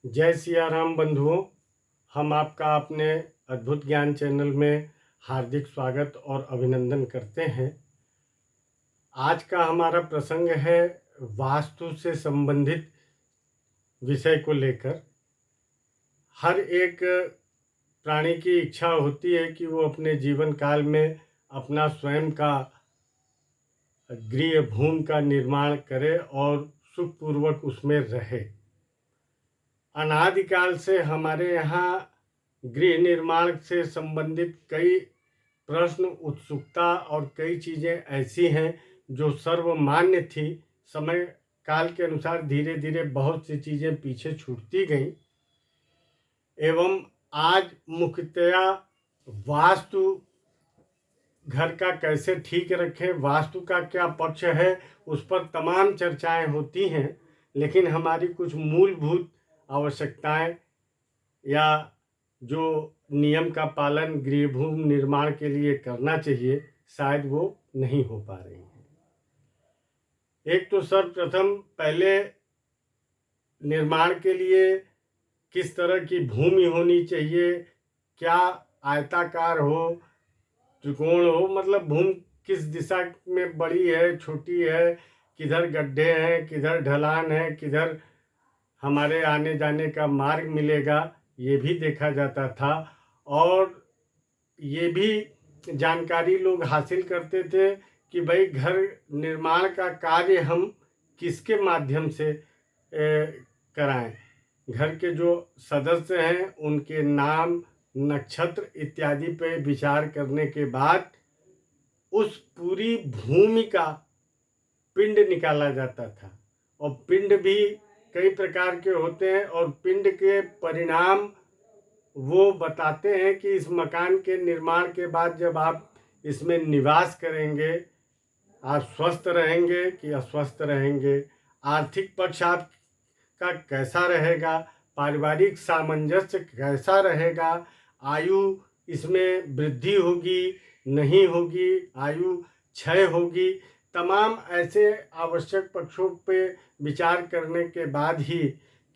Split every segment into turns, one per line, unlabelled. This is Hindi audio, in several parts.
जय सिया राम बंधुओं, हम आपका अपने अद्भुत ज्ञान चैनल में हार्दिक स्वागत और अभिनंदन करते हैं। आज का हमारा प्रसंग है वास्तु से संबंधित विषय को लेकर। हर एक प्राणी की इच्छा होती है कि वो अपने जीवन काल में अपना स्वयं का गृह भूमि का निर्माण करे और सुखपूर्वक उसमें रहे। अनादिकाल से हमारे यहाँ गृह निर्माण से संबंधित कई प्रश्न, उत्सुकता और कई चीज़ें ऐसी हैं जो सर्वमान्य थी। समय काल के अनुसार धीरे धीरे बहुत सी चीज़ें पीछे छूटती गईं एवं आज मुख्यतया वास्तु घर का कैसे ठीक रखें, वास्तु का क्या पक्ष है, उस पर तमाम चर्चाएं होती हैं। लेकिन हमारी कुछ मूलभूत आवश्यकताएं या जो नियम का पालन गृहभूमि निर्माण के लिए करना चाहिए, शायद वो नहीं हो पा रही हैं। एक तो सर्वप्रथम पहले निर्माण के लिए किस तरह की भूमि होनी चाहिए, क्या आयताकार हो, त्रिकोण हो, मतलब भूमि किस दिशा में बड़ी है, छोटी है, किधर गड्ढे हैं, किधर ढलान है, किधर हमारे आने जाने का मार्ग मिलेगा, ये भी देखा जाता था। और ये भी जानकारी लोग हासिल करते थे कि भाई घर निर्माण का कार्य हम किसके माध्यम से कराएं। घर के जो सदस्य हैं उनके नाम, नक्षत्र इत्यादि पे विचार करने के बाद उस पूरी भूमि का पिंड निकाला जाता था। और पिंड भी कई प्रकार के होते हैं और पिंड के परिणाम वो बताते हैं कि इस मकान के निर्माण के बाद जब आप इसमें निवास करेंगे, आप स्वस्थ रहेंगे कि अस्वस्थ रहेंगे, आर्थिक पक्ष आपका कैसा रहेगा, पारिवारिक सामंजस्य कैसा रहेगा, आयु इसमें वृद्धि होगी नहीं होगी, आयु क्षय होगी, तमाम ऐसे आवश्यक पक्षों पे विचार करने के बाद ही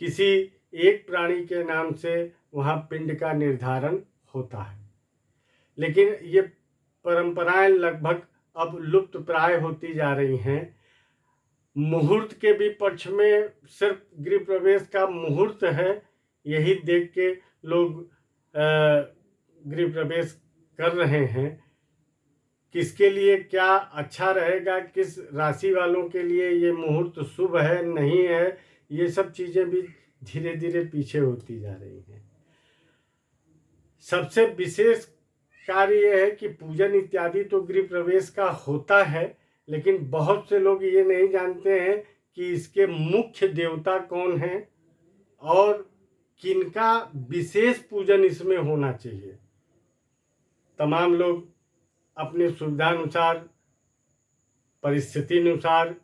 किसी एक प्राणी के नाम से वहाँ पिंड का निर्धारण होता है। लेकिन ये परंपराएं लगभग अब लुप्त प्राय होती जा रही हैं। मुहूर्त के भी पक्ष में सिर्फ गृह प्रवेश का मुहूर्त है, यही देख के लोग गृह प्रवेश कर रहे हैं। किसके लिए क्या अच्छा रहेगा, किस राशि वालों के लिए ये मुहूर्त शुभ है नहीं है, ये सब चीज़ें भी धीरे धीरे पीछे होती जा रही हैं। सबसे विशेष कार्य यह है कि पूजन इत्यादि तो गृह प्रवेश का होता है, लेकिन बहुत से लोग ये नहीं जानते हैं कि इसके मुख्य देवता कौन हैं और किनका विशेष पूजन इसमें होना चाहिए। तमाम लोग अपनी सुविधानुसार, परिस्थिति अनुसार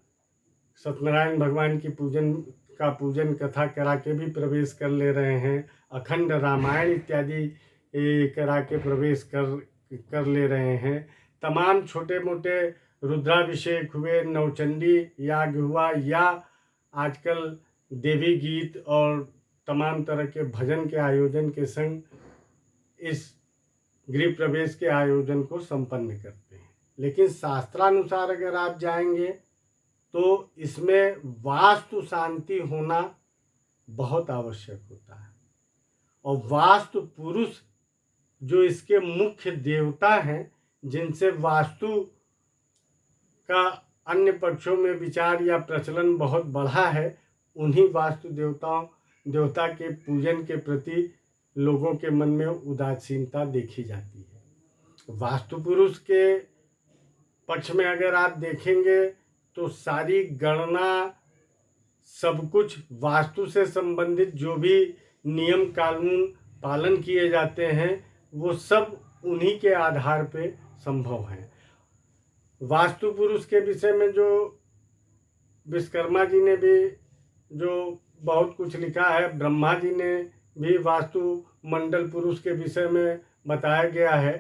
सत्यनारायण भगवान की पूजन कथा करा के भी प्रवेश कर ले रहे हैं, अखंड रामायण इत्यादि करा के प्रवेश कर ले रहे हैं। तमाम छोटे मोटे रुद्राभिषेक हुए, नवचंडी याग हुआ, या आजकल देवी गीत और तमाम तरह के भजन के आयोजन के संग इस गृह प्रवेश के आयोजन को संपन्न करते हैं। लेकिन शास्त्रानुसार अगर आप जाएंगे तो इसमें वास्तु शांति होना बहुत आवश्यक होता है। और वास्तु पुरुष जो इसके मुख्य देवता हैं, जिनसे वास्तु का अन्य पक्षों में विचार या प्रचलन बहुत बढ़ा है, उन्हीं वास्तु देवता के पूजन के प्रति लोगों के मन में उदासीनता देखी जाती है। वास्तु पुरुष के पक्ष में अगर आप देखेंगे तो सारी गणना, सब कुछ वास्तु से संबंधित जो भी नियम कानून पालन किए जाते हैं, वो सब उन्हीं के आधार पे संभव है। वास्तु पुरुष के विषय में जो विश्वकर्मा जी ने भी जो बहुत कुछ लिखा है, ब्रह्मा जी ने भी वास्तु मंडल पुरुष के विषय में बताया गया है।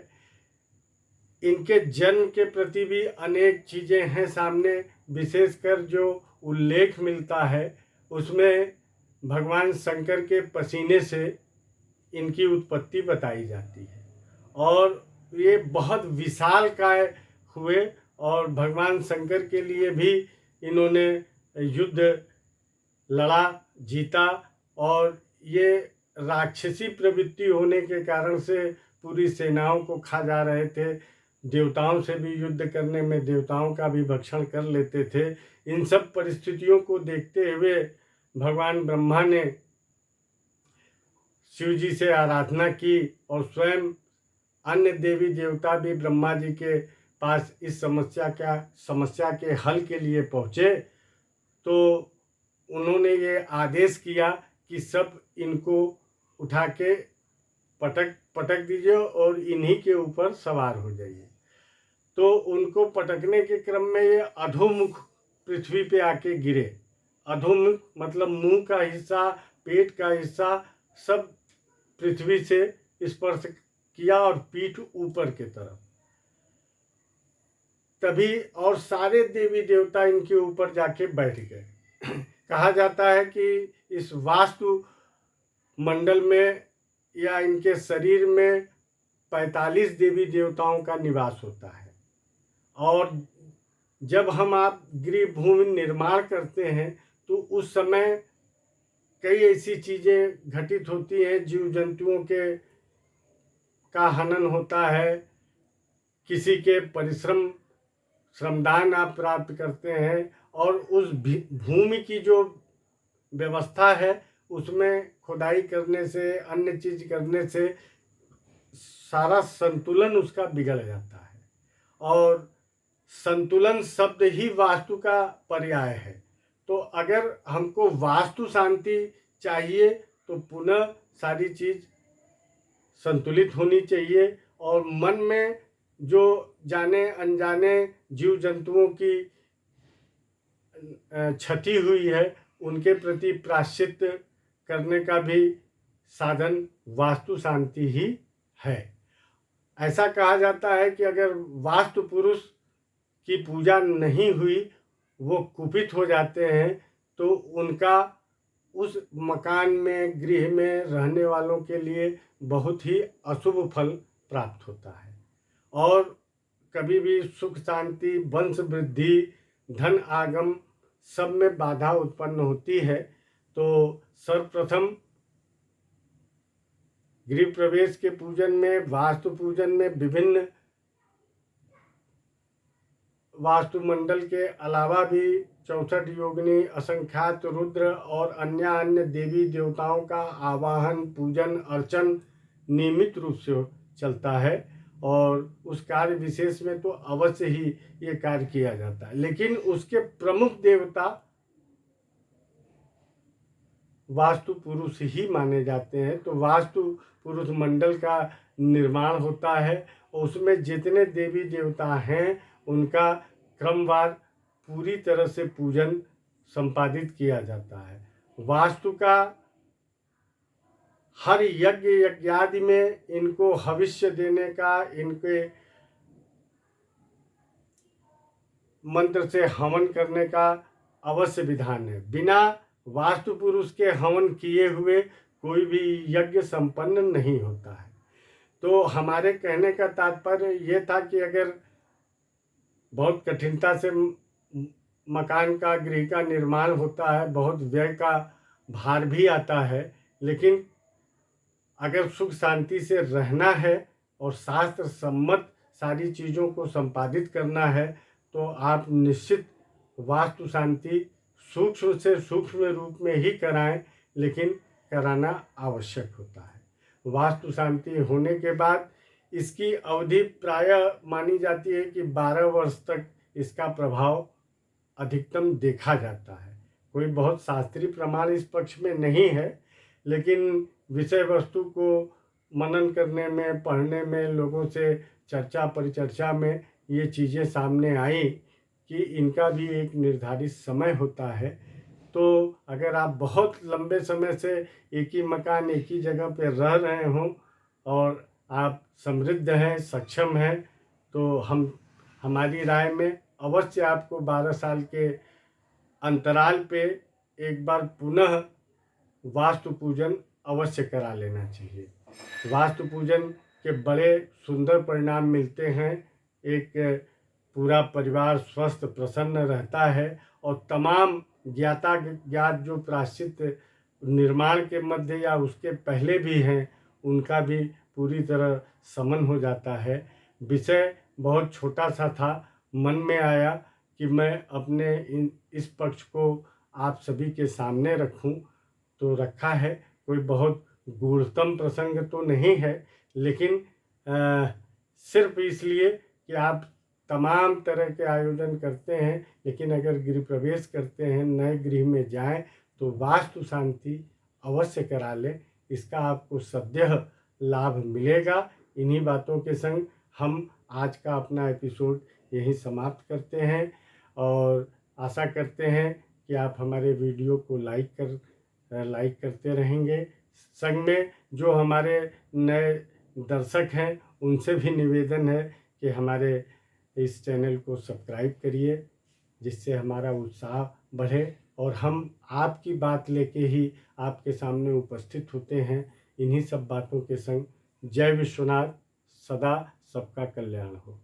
इनके जन्म के प्रति भी अनेक चीज़ें हैं सामने, विशेषकर जो उल्लेख मिलता है उसमें भगवान शंकर के पसीने से इनकी उत्पत्ति बताई जाती है और ये बहुत विशालकाय हुए और भगवान शंकर के लिए भी इन्होंने युद्ध लड़ा, जीता और ये राक्षसी प्रवृत्ति होने के कारण से पूरी सेनाओं को खा जा रहे थे। देवताओं से भी युद्ध करने में देवताओं का भी भक्षण कर लेते थे। इन सब परिस्थितियों को देखते हुए भगवान ब्रह्मा ने शिव जी से आराधना की और स्वयं अन्य देवी देवता भी ब्रह्मा जी के पास इस समस्या के हल के लिए पहुँचे। तो उन्होंने ये आदेश किया कि सब इनको उठा के पटक दीजिए और इन्हीं के ऊपर सवार हो जाइए। तो उनको पटकने के क्रम में ये अधोमुख पृथ्वी पे आके गिरे। अधोमुख मतलब मुंह का हिस्सा, पेट का हिस्सा सब पृथ्वी से स्पर्श किया और पीठ ऊपर के तरफ। तभी और सारे देवी देवता इनके ऊपर जाके बैठ गए। कहा जाता है कि इस वास्तु मंडल में या इनके शरीर में 45 देवी देवताओं का निवास होता है। और जब आप गृह भूमि निर्माण करते हैं तो उस समय कई ऐसी चीज़ें घटित होती हैं, जीव जंतुओं के का हनन होता है, किसी के श्रमदान आप प्राप्त करते हैं और उस भूमि की जो व्यवस्था है उसमें खुदाई करने से, अन्य चीज करने से सारा संतुलन उसका बिगड़ जाता है। और संतुलन शब्द ही वास्तु का पर्याय है। तो अगर हमको वास्तु शांति चाहिए तो पुनः सारी चीज संतुलित होनी चाहिए और मन में जो जाने अनजाने जीव जंतुओं की क्षति हुई है उनके प्रति प्रायश्चित करने का भी साधन वास्तु शांति ही है। ऐसा कहा जाता है कि अगर वास्तु पुरुष की पूजा नहीं हुई, वो कुपित हो जाते हैं, तो उनका उस मकान में, गृह में रहने वालों के लिए बहुत ही अशुभ फल प्राप्त होता है और कभी भी सुख शांति, वंश वृद्धि, धन आगम सब में बाधा उत्पन्न होती है। तो सर्वप्रथम गृह प्रवेश के पूजन में, वास्तु पूजन में विभिन्न वास्तुमंडल के अलावा भी 64 योगिनी, असंख्यात रुद्र और अन्य देवी देवताओं का आवाहन, पूजन, अर्चन नियमित रूप से चलता है और उस कार्य विशेष में तो अवश्य ही ये कार्य किया जाता है। लेकिन उसके प्रमुख देवता वास्तु पुरुष ही माने जाते हैं। तो वास्तु पुरुष मंडल का निर्माण होता है और उसमें जितने देवी देवता हैं उनका क्रमवार पूरी तरह से पूजन संपादित किया जाता है। वास्तु का हर यज्ञादि में इनको हविष्य देने का, इनके मंत्र से हवन करने का अवश्य विधान है। बिना वास्तु पुरुष के हवन किए हुए कोई भी यज्ञ संपन्न नहीं होता है। तो हमारे कहने का तात्पर्य ये था कि अगर बहुत कठिनता से मकान का, गृह का निर्माण होता है, बहुत व्यय का भार भी आता है, लेकिन अगर सुख शांति से रहना है और शास्त्र सम्मत सारी चीज़ों को संपादित करना है तो आप निश्चित वास्तु शांति सूक्ष्म से सूक्ष्म रूप में ही कराएं, लेकिन कराना आवश्यक होता है। वास्तु शांति होने के बाद इसकी अवधि प्रायः मानी जाती है कि 12 वर्ष तक इसका प्रभाव अधिकतम देखा जाता है। कोई बहुत शास्त्रीय प्रमाण इस पक्ष में नहीं है, लेकिन विषय वस्तु को मनन करने में, पढ़ने में, लोगों से चर्चा परिचर्चा में ये चीज़ें सामने आई कि इनका भी एक निर्धारित समय होता है। तो अगर आप बहुत लंबे समय से एक ही मकान, एक ही जगह पर रह रहे हों और आप समृद्ध हैं, सक्षम हैं, तो हमारी राय में अवश्य आपको 12 साल के अंतराल पे एक बार पुनः वास्तु पूजन अवश्य करा लेना चाहिए। वास्तु पूजन के बड़े सुंदर परिणाम मिलते हैं। एक पूरा परिवार स्वस्थ प्रसन्न रहता है और तमाम ज्ञात जो प्रायश्चित निर्माण के मध्य या उसके पहले भी हैं, उनका भी पूरी तरह शमन हो जाता है। विषय बहुत छोटा सा था, मन में आया कि मैं अपने इस पक्ष को आप सभी के सामने रखूं, तो रखा है। कोई बहुत गूढ़तम प्रसंग तो नहीं है, लेकिन सिर्फ इसलिए कि आप तमाम तरह के आयोजन करते हैं, लेकिन अगर गृह प्रवेश करते हैं, नए गृह में जाएं, तो वास्तु शांति अवश्य करा लें। इसका आपको सदैह लाभ मिलेगा। इन्हीं बातों के संग हम आज का अपना एपिसोड यहीं समाप्त करते हैं और आशा करते हैं कि आप हमारे वीडियो को लाइक करते रहेंगे। संग में जो हमारे नए दर्शक हैं, उनसे भी निवेदन है कि हमारे इस चैनल को सब्सक्राइब करिए, जिससे हमारा उत्साह बढ़े और हम आपकी बात लेके ही आपके सामने उपस्थित होते हैं। इन्हीं सब बातों के संग जय विश्वनाथ, सदा सबका कल्याण हो।